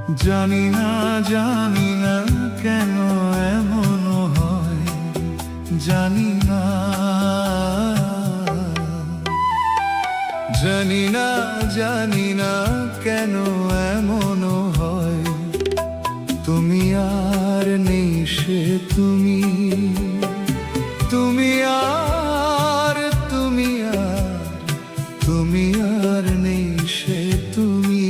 জানি না কেন এমন হয়, জানি না কেন এমন হয়। তুমি আর নেই সে তুমি, তুমি আর নেই সে তুমি।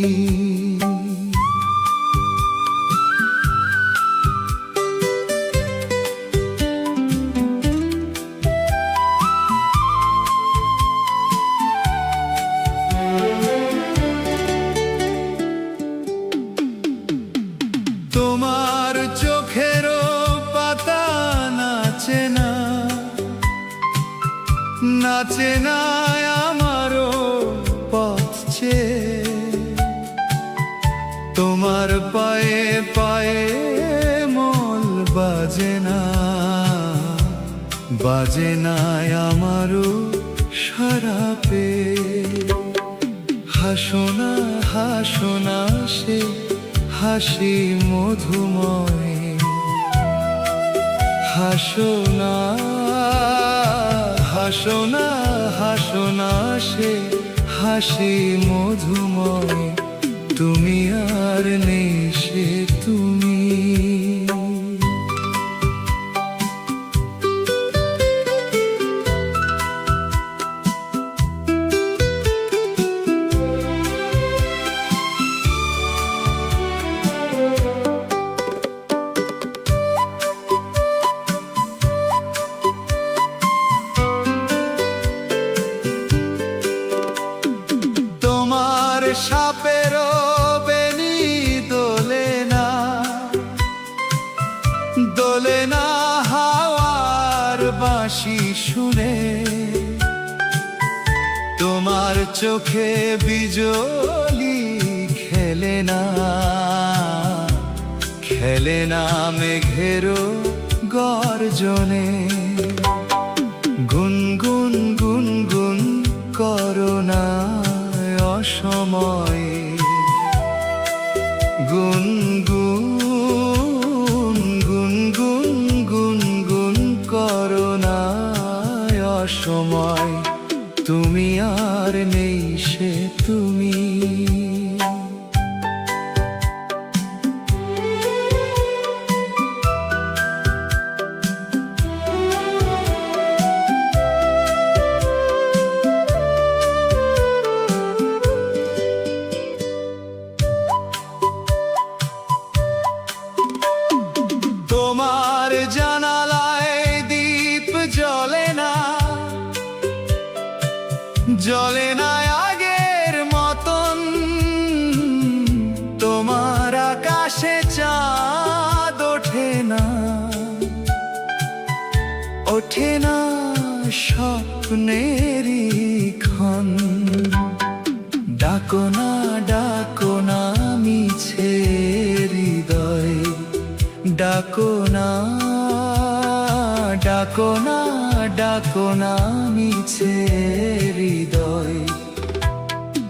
তোমার চোখেরও পাতা নাচে না, নাচে না আমারও পথ চেয়ে। তোমার পায়ে পায়ে মল বাজে না, বাজে না আমারও সারা পেয়ে। হাসো না সে হাসি মধুময়, হাসো না সে হাসি মধুময়। তুমি আর নেই সে তুমি। সাপেরও বেনি দোলে না হাওয়ার বাঁশি শুনে। তোমার চোখে বিজলি খেলে না মেঘেরও গর্জনে। গুনগুন গুনগুন করো না অসময়ে, গুনগুন করো না অসময়। তুমি আর নেই সে তুমি। তোমার জানালায় দীপ জ্বলে না আগের মতন। তোমার আকাশে চাঁদ ওঠে না স্বপ্নেরই ক্ষণ। ডাকো না মিছে হৃদয়, ডাকো না মিছে হৃদয়।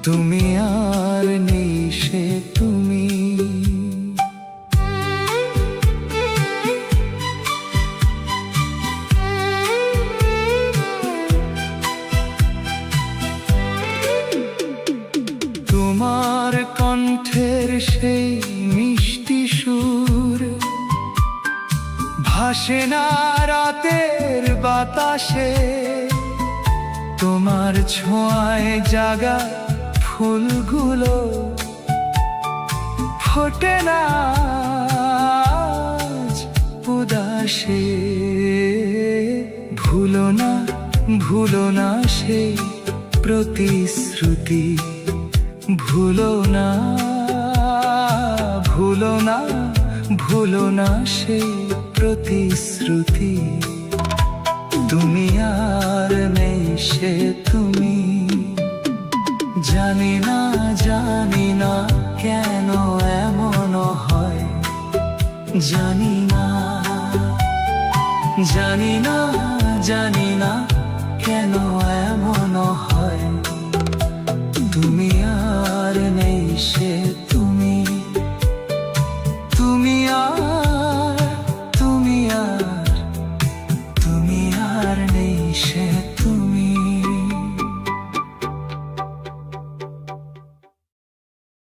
তুমি আর নেই সে তুমি। তোমার কণ্ঠের সেই মিষ্টি সুর ভাসে না রাতের বাতাসে। তোমার ছোঁয়ায় জাগা ফুলগুলো ফোটে না উদাসে। ভুলো না সেই প্রতিশ্রুতি, ভুলো না সেই প্রতিশ্রুতি। তুমি আর নেই সে তুমি। জানি না কেন এমন হয়, জানি না কেন এমন হয়। তুমি আর নেই সে তুমি। সে এত